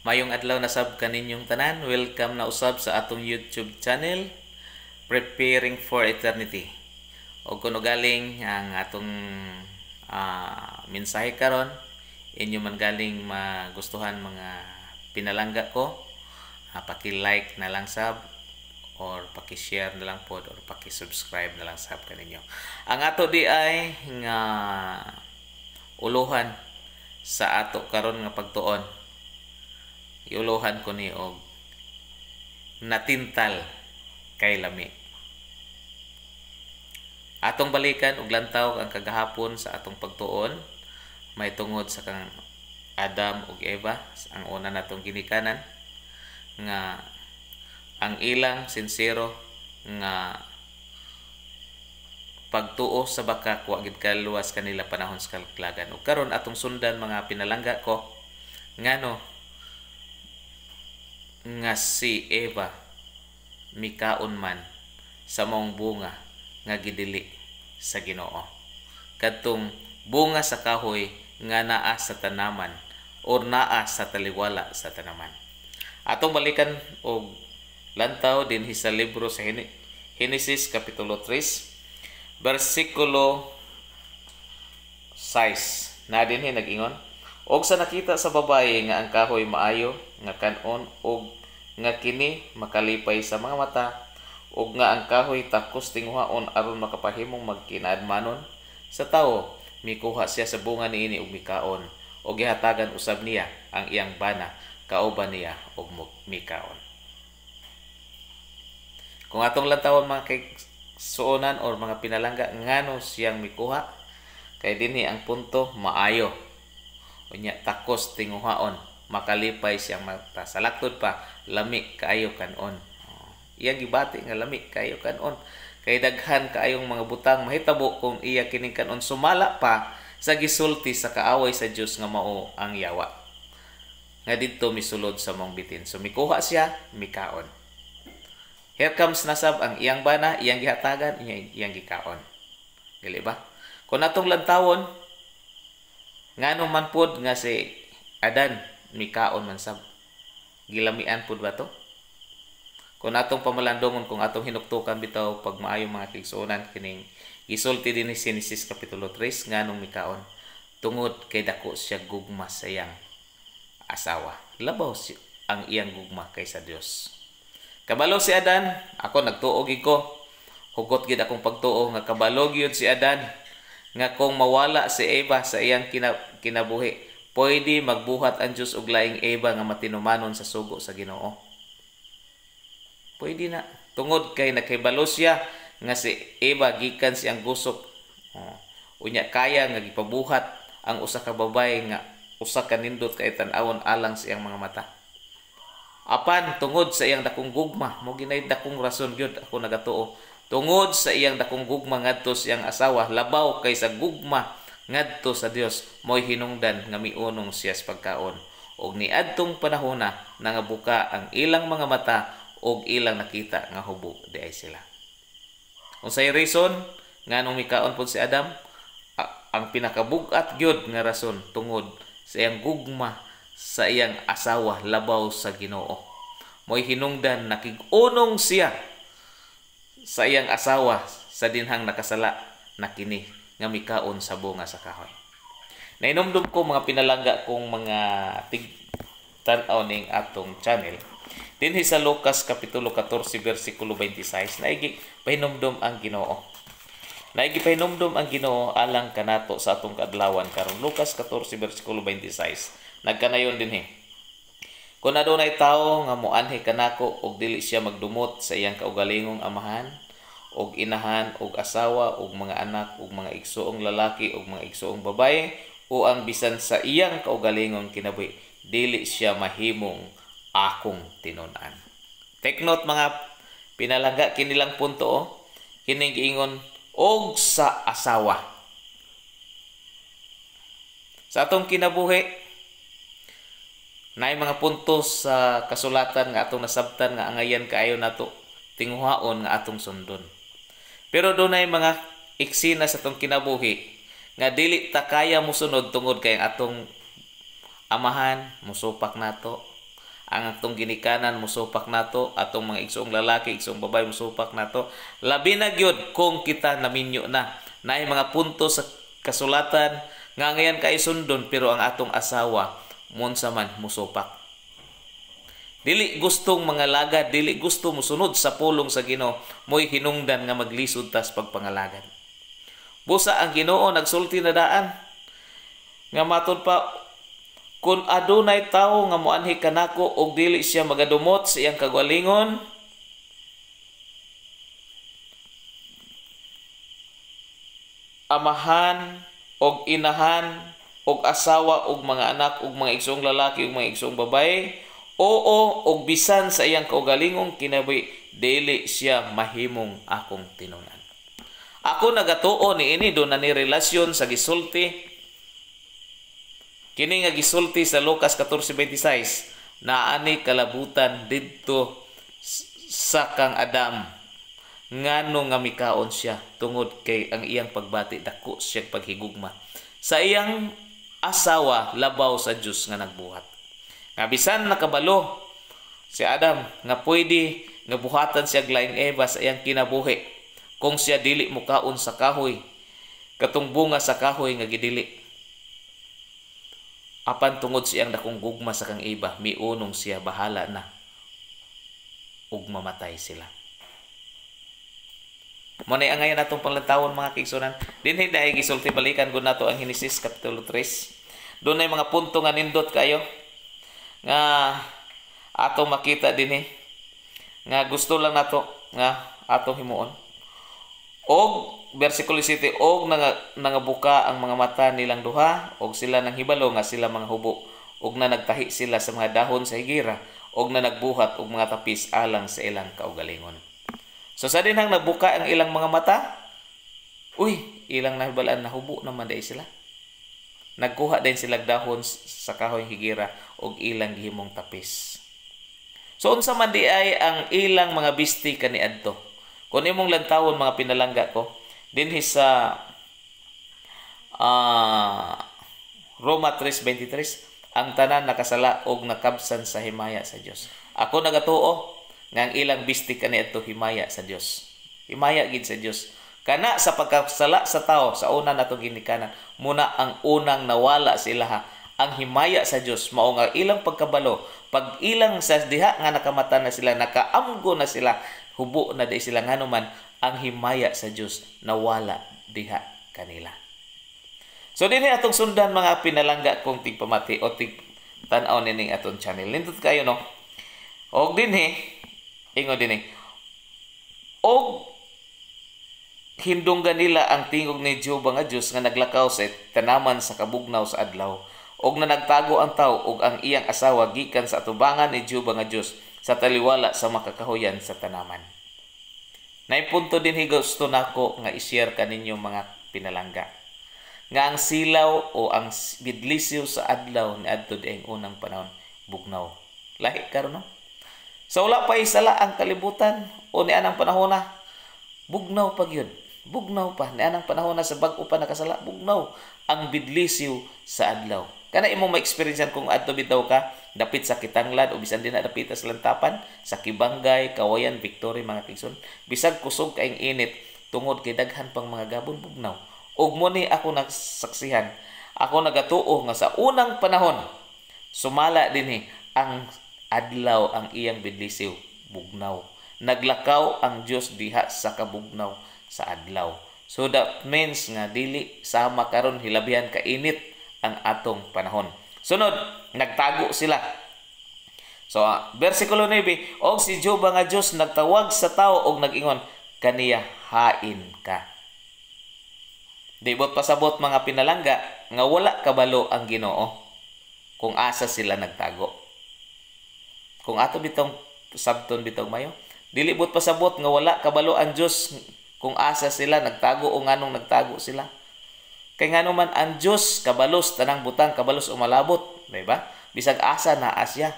Mayong adlaw na sab kaninyong tanan. Welcome na usab sa atong YouTube channel, Preparing for Eternity. O kuno galing ang atong mensahe karon, inyo man galing magustuhan mga pinalangga ko, paki-like na lang sab or paki-share na lang pod or paki-subscribe na lang sab kaninyo. Ang ato di ay nga uluhan sa ato karon nga pagtuon. Iuluhan ko ni og natintal kay lami. Atong balikan og lantaw ang kagahapon sa atong pagtuon, may tungod sa kang Adam ug Eva, ang una natong ginikanan nga ang ilang sincero nga pagtuo sa baka wa gid kaluwas kanila panahon sa kalaglagan. Ug karon atong sundan mga pinalangga ko ngano nga si Eva mikaon man sa maong bunga nga gidili sa Ginoo. Kadtong bunga sa kahoy nga naa sa tanaman o naa sa taliwala sa tanaman. Atong balikan og lantaw din sa libro sa Genesis kapitulo 3 bersikulo 6. Na dinhi nag-ingon, og sa nakita sa babaye nga ang kahoy maayo nga kanon og nga kini makalipay sa mga mata og nga ang kahoy takos tinguhaon aron makapahimong magkinaadmanon sa tawo, mikuha siya sa bunga niini og mikaon og gihatagan usab niya ang iyang bana kauban niya og mikaon. Kung atong lantawon mga kaigsuonan or mga pinalangga ngano siyang mikuha, kay dinhi ang punto maayo. Unya takos tinguhaon, makalipay siyang mata. Sa laktod pa, lami kaayo kanon. Iyang gibati nga lami kaayo kanon. Kay daghan kaayong mga butang mahitabo kung iya kining kanon sumala pa sa gisulti sa kaaway sa Dios nga mao ang yawa. Nga didto misulod sa mong bitin. So mikuha siya, mikaon. Here comes nasab ang iyang bana, iyang gihatagan, iyang gikaon. Dili ba? Kung atong lantawon, ngano man pod nga si Adan mikaon man sab, gilamian pod ba to? Kung atong pamalandongon, kung atong hinuktukan bitaw pag maayo mga kaigsuonan kining gisulti din ni Genesis kapitulo 3 nganong mikaon, tungod kay dako siya gugma sa iyang asawa. Labaw siya ang iyang gugma kaysa Dios. Kabalo si Adan, ako nagtuo gid ko, hugot gid akong pagtuo nga kabalo gyud si Adan nga kung mawala si Eva sa iyang kinabuhi, pwede magbuhat ang Dios og laing Eva nga matinumanon sa sugo sa Ginoo. Pwede na. Tungod kay nakahibalo siya nga si Eva gikan siyang gusok. Unya kaya nga gipabuhat ang usa ka babaye nga usa ka nindot kay tan-awon alang sa iyang mga mata. Apan tungod sa iyang dakong gugma, mo ginay dakong rason gyud ako nagatuo. Tungod sa iyang dakong gugma ngadto sa iyang asawa, labaw kaysa gugma ngadto sa Dios, mo'y hinungdan nga miunong siya sa pagkaon. Og niadtong panahona nangabuka ang ilang mga mata og ilang nakita nga hubo di ay sila. Unsay reason nganong mikaon pod si Adam? Ang pinakabug-at gyud nga rason tungod sa iyang gugma sa iyang asawa labaw sa Ginoo. Mo'y hinungdan nakig-unong siya sa iyang asawa sa dinhang nakasala na kini nga mikaon sa bunga sa kahoy. Nainomdom ko mga pinalangga kong mga tan-aw ning atong channel. Dinhi sa Lucas kapitulo 14 bersikulo 26 naigi pahinomdom ang Ginoo. Naigi pahinomdom ang Ginoo alang kanato sa atong kaadlawan karon. Lucas 14 bersikulo 26. Nagkanayon dinhi. Kung adunay tawo nga moanhi kanako og dili siya magdumot sa iyang kaugalingong amahan og inahan og asawa og mga anak og mga igsoong lalaki og mga igsoong babaye o ang bisan sa iyang kaugalingong kinabuhi, dili siya mahimong akong tinun-an. Take note mga pinalangga kinilang punto kining giingon og sa asawa. Sa atong kinabuhi naay mga puntos sa kasulatan nga atong nasabtan nga angayan kaayo nato tinguhaon nga atong sundon. Pero dunay mga eksena sa atong kinabuhi nga dili ta kaya mosunod tungod kay atong amahan musupak nato ang atong ginikanan musupak nato, atong mga igsoong lalaki, igsoong babae musupak nato. Labi na gyud kung kita naminyo na. Naay mga punto sa kasulatan nga ngayon kay sundon pero ang atong asawa munsa man musupak. Dili gustong mga lagad, dili gusto musunod sa pulong sa Ginoo, mo'y hinungdan nga maglisod tas pagpangalagad. Busa ang Ginoo nagsulti na daan nga matud pa, kung adunay tawo nga moanhi kanako og dili siya magadumot sa iyang kagalingon, amahan og inahan og asawa og mga anak og mga igsoong lalaki og mga igsoong babae, oo og bisan sa iyang kaugalingong kinabuhi, dili siya mahimong akong tinunan. Ako nagatuo niini do na ni relasyon sa gisulti. Kini nga gisulti sa Lucas 14:26, naani kalabutan didto sa kang Adam, ngano nga mikaon siya tungod kay ang iyang pagbati dako siya paghigugma sa iyang asawa labaw sa Dios nga nagbuhat. Nga bisan nakabalo si Adam nga pwede nga buhatan siya laing Eva sa iyang kinabuhi kung siya dili mukaon sa kahoy katong bunga sa kahoy nga gidili. Apan tungod siyang dakong gugma sa kang Eva, miunong siya bahala na ug mamatay sila. Mo na angayon atong panglantawon mga kaigsunan. Dinhi dai gisulti balikan gud nato ang Henesis kapitulo 3. Doon ay mga punto nga nindot kayo nga atong makita dinhi nga gusto lang nato nga atong himuon. Og versikulo 7, og nangabuka ang mga mata nilang duha, og sila nang hibalo nga sila mga hubo, og na nagtahi sila sa mga dahon sa higira, og na nagbuhat og mga tapis alang sa ilang kaugalingon. So sa dinhang nagbuka ang ilang mga mata, ilang nahibalaan na hubo naman day sila. Nagkuha din sila dahon sa kahoy higira og ilang gihimong tapis. So unsa man di ay ang ilang mga bisti kaniadto. Kung imong lantawon mga pinalangga ko, dinhi sa Roma 3:23, ang tanan nakasala og nakabsan sa himaya sa Dios. Ako nagatuo nga ang ilang bisti kaniadto himaya sa Dios. Himaya gid sa Dios. Kana sa pagkasala sa tao sa una natong ginikanan, muna ang unang nawala sila ang himaya sa Dios mao nga ilang pagkabalo, pag ilang sa diha nga nakamata na sila, nakaamgo na sila, hubo na di sila nganuman, ang himaya sa Dios nawala diha kanila. So dinhi atong sundan mga pinalangga kong tigpamati o tig-tan-aw nining atong channel. Nindot kayo no. Og dinhi ingon dinhi. Og hindunggan nila ang tingog ni Jehova nga Dios nga naglakaw sa tanaman sa kabugnaw sa adlaw. Og na nagtago ang tawo og ang iyang asawa gikan sa atubangan ni Jehova nga Dios sa taliwala sa makakahuyan sa tanaman. Naipunto din gusto nako nga i-share kaninyo mga pinalangga. Nga ang silaw o ang bidlisiw sa adlaw ni adto dieng unang panahon bugnaw. Lahi karon no. Sa wala pa isala ang kalibutan o ni anang panahon na bugnaw pa gyud. Bugnaw pa ni anang panahon na sa bag-o pa nakasala bugnaw ang bidlisiw sa adlaw. Kana imong ma-experiencean kung adto bitaw ka dapit sa Kitanglad o bisan din na dapit sa Lantapan, sa Kibangay, Kawayan, Victory mga kigson, bisag kusog kaing init tungod kay daghan pang mga gabon bugnaw. Ug mo ni ako nagsaksihan, ako nagatuo nga sa unang panahon sumala dinhi ang adlaw ang iyang bidlisiw bugnaw. Naglakaw ang Dios diha sa kabugnaw sa adlaw. So that means nga dili sama karon hilabihan ka init ang atong panahon. Sunod, nagtago sila. So, versikulo 9, og si Jehova nga Dios nagtawag sa tao og nag-ingon, kaniya hain ka. Di bot pasabot mga pinalangga nga wala kabalo ang Ginoo kung asa sila nagtago. Kung ato bitong sabton bitong mayo, dili bot pasabot nga wala kabalo ang Dios kung asa sila nagtago o nganong nagtago sila. Kay ngano man ang Dios kabalos tanang butang kabalos umalabot, di ba? Bisag asa na asya.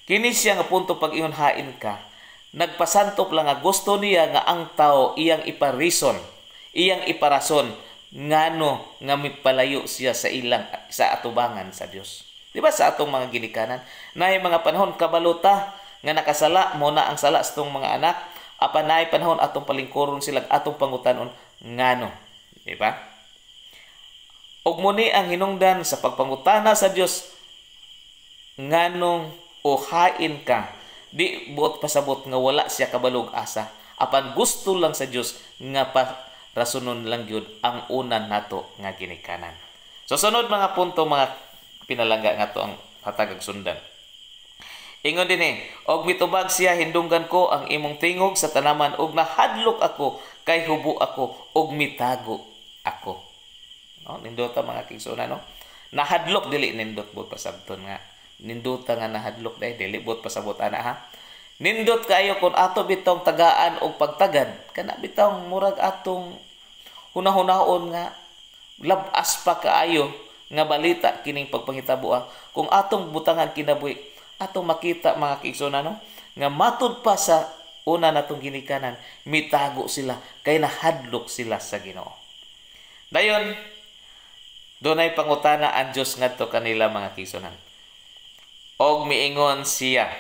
Kini siya nga punto pag ingon hain ka. Nagpasantop lang nga gusto niya nga ang tao iyang iparison, iyang iparason ngano nga mipalayo siya sa ilang sa atubangan sa Dios. Di ba sa atong mga ginikanan? Naay mga panahon kabaluta nga nakasala mo na ang sala sa atong mga anak. Apan naay panahon atong palingkuron sila atong pangutanon ngano. Di ba? Og muni ang hinungdan sa pagpangutana sa Dios nganong uhain ka. Di buot pasabot nga wala siya kabalog asa. Apan gusto lang sa Dios nga rasunon lang yun ang unan nato nga ginikanan. So sunod mga punto mga pinalangga nga to ang hatagag sundan. Ingon din og mitubag siya hindunggan ko ang imong tingog sa tanaman og nahadlok ako kay hubo ako og mitago ako. No, nindot mga kigsuna no. Nahadlok dili nindot bot pasabton nga. Nindot nga nahadlok dili bot pasabot ana ha. Nindot kayo kung ato bitong tagaan o pagtagad, kana bitong murag atong hunahunahon nga labas pa kaayo nga balita kining pagpangitabo kung atong butangan kinabuhi, atong makita mga kigsona no, nga matud pa sa una natong ginikanan, mitago sila kay nahadlok sila sa Ginoo. Dayon, dunay pangutana ang Dios ngadto kanila mga kigsonan. Og miingon siya,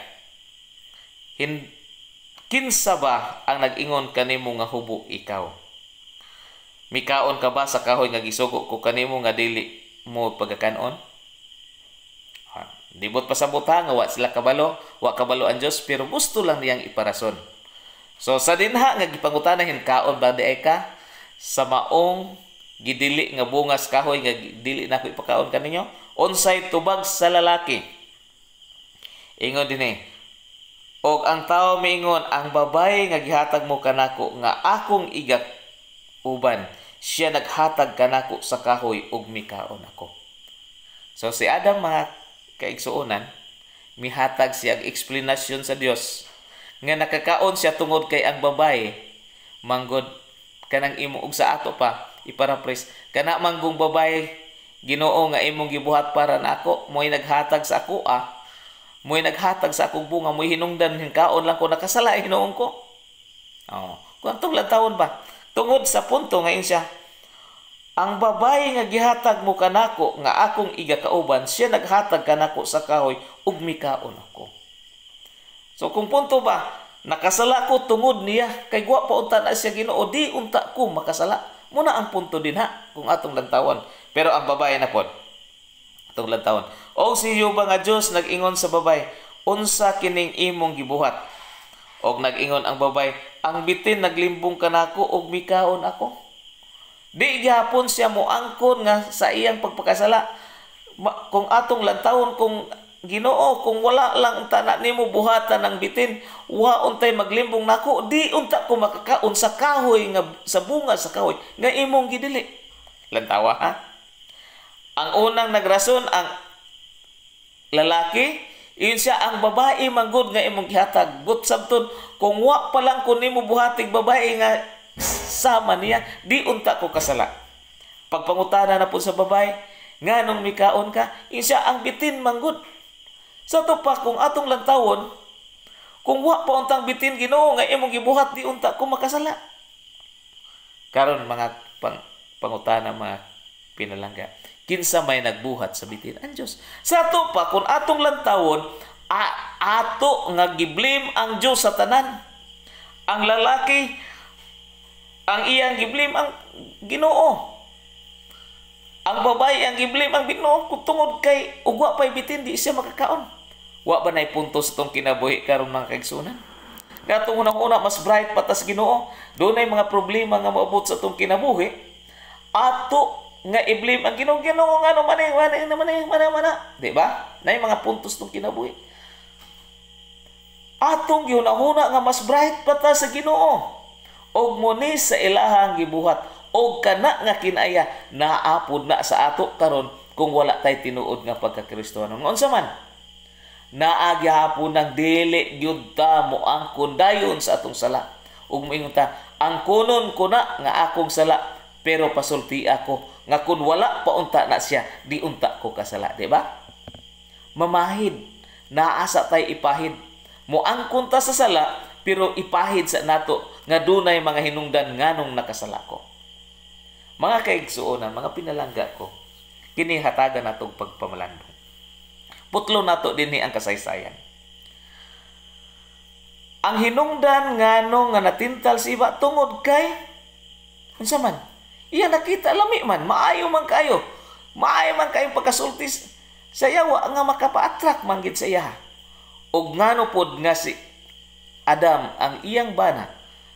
kinsa ba ang nag-ingon kanimo nga hubo ikaw? Mikaon ka ba sa kahoy nga gisugo ko kanimo nga dili mo pagkakanon? Dibot pasabot nga wa sila kabalo, wa kabalo ang Dios pero gusto lang niyang iparason. So sa dinha nga gipangutanahin kaon ba di ka sa maong gidili nga bungas kahoy nga dili nako ipakaon kaninyo? Unsay tubag sa lalaki? Ingon dinhi, og ang tao miingon, ang babae nga gihatag mo kanako nga akong igak uban, siya naghatag kanako sa kahoy ug mikaon ako. So si Adam mga kaigsuonan, mihatag siya ang explanation sa Dios nga nakakaon siya tungod kay ang babae manggod kanang imo ug sa ato pa iparaphrase kana manggong babae Ginoo nga imong gibuhat para nako, mo'y naghatag sa ako mo'y naghatag sa akong bunga, mo'y hinungdan hinkaon lang ko nakasala Hinoon ko. Kuantong lang taon ba? Tungod sa punto ngayon siya, ang babae nga gihatag mo kanako nga akong igakauban, siya naghatag kanako sa kahoy ug mikaon ako. So kung punto ba, nakasala ko tungod niya, kay guwa pa unta na siya Ginoo, di unta ko makasala. Muna ang punto din kung atong lantawan. Pero ang babae na pod, atong lantawan. O si Jehova nga Dios nag-ingon sa babae, unsa kining imong gibuhat? Og nag-ingon ang babae, ang bitin naglimbong kanako og mikaon ako. Di gyapon siya moangkon nga sa iyang pagpakasala. Kung atong lantawon, kung Ginoo, kung wala lang tana nimo buhatan ng bitin, wa untay maglimbong nako, di unta ko makakaon sa kahoy nga sa bunga sa kahoy nga imong gidili. Lantawa Ang unang nagrason ang lalaki, iyon siya ang babae manggod nga imong gihatag. Gut sabton kung wa pa lang kun nimo buhatig babae nga sama niya, di unta ko kasala. Pagpangutana na po sa babae, nganong mikaon ka, iyon siya ang bitin manggod. Sa to pa kung atong lantawon, kung wa pa untang bitin Ginoo nga imong gibuhat, di unta ko makasala. Karon mga pangutana mga pinalangga, kinsa may nagbuhat sa bitin? Ang Dios. Sa to pa kung atong lantawon, ato nga giblame ang Dios sa tanan. Ang lalaki ang iyang giblame ang Ginoo. Ang babae ang giblame ang Ginoo kung tungod kay ugwa pay bitin di siya makakaon. Wa ba nay punto sa tong kinabuhi karon mga kaigsunan? Katong unang-una mas bright patas Ginoo, dunay mga problema nga maabot sa tong kinabuhi. Ato nga i-blame ang Ginoo nga no mana, di ba? Nay mga puntos tong kinabuhi. Atong giunahuna nga mas bright patas sa Ginoo. Og muni sa ilahang gibuhat og kana nga kinaya naapod na sa ato karon kung wala tay tinuod nga pagka-Kristiyano. Unsa man? Naagyahapon ng dili gyud ta mo ang kundayon sa atong sala. Ug moingon ta, ang kunon ko na nga akong sala, pero pasulti ako nga kun wala pa unta na siya, di unta ko kasala, di ba? Mamahid, naasa tay ipahid. Mo angkon ta sa sala, pero ipahid sa nato nga dunay mga hinungdan nganong nakasala ko. Mga kaigsuonan, mga pinalangga ko, kini hatagan natong pagpamalandong. Putlo nato dinhi ang kasaysayan. Ang hinungdan ngano nga natintal si iba tungod kay unsa man? Iya nakita lami man, maayo man kayo. Maayo man kayong pagkasulti sa yawa nga makapa-attract man gid sa iya. Og ngano pod nga si Adam ang iyang bana,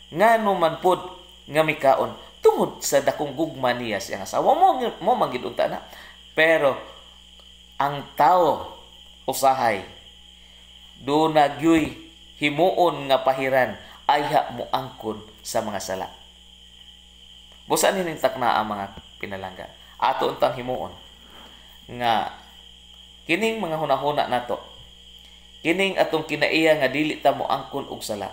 ngano man pod nga mikaon tungod sa dakong gugma niya siyang asawa mo man gid unta na. Pero ang tao usahay do nagyoy himuon nga pahiran ayha mo angkon sa mga sala. Busa nining takna ang mga pinalangga. Ato untang himuon nga kining mga hunahuna nato, kining atong kinaiya nga dili ta mo angkon og sala,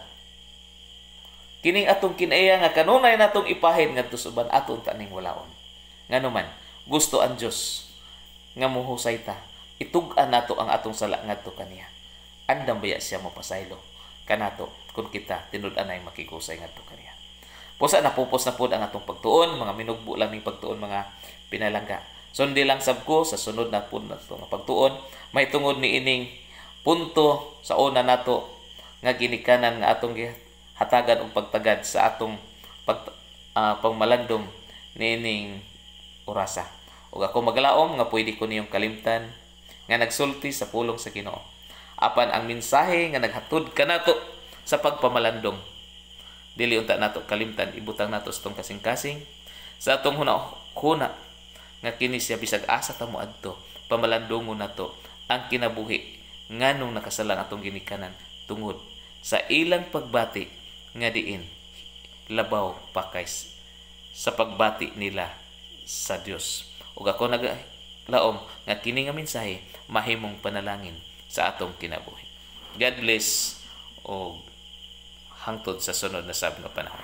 kining atong kinaiya nga kanunay natong ipahin ngadto sa uban, ato unta ning walaon. Nganuman gusto ang Dios nga muhusay ta, itug-an nato ang atong sala ngadto kaniya. Andam baya siya mapasaylo kanato kung kita tinud-anay makigusay ngadto kaniya. Pusa napupos na pod ang atong pagtuon, mga minugbo lang ning pagtuon mga pinalangga. Sundi lang sab ko sa sunod na pod nato nga pagtuon, may tungod ni ining punto sa una nato nga ginikanan nga atong hatagan og pagtagad sa atong pagmalandong niining orasa. Ug ako maglaom nga pwede ko niyong kalimtan nga nagsulti sa pulong sa Ginoo. Apan ang mensahe nga naghatod kanato sa pagpamalandong, dili unta nato kalimtan, ibutang nato sa tong kasing-kasing sa atong huna nga kini siya bisag asa ta moadto, pamalandongon nato ang kinabuhi nganong nakasalang atong ginikanan tungod sa ilang pagbati nga diin labaw pa kay sa pagbati nila sa Dios. Ug ako naglaom nga kini nga mensahe mahimong panalangin sa atong kinabuhi. God bless o hangtod sa sunod na sab nga panahon.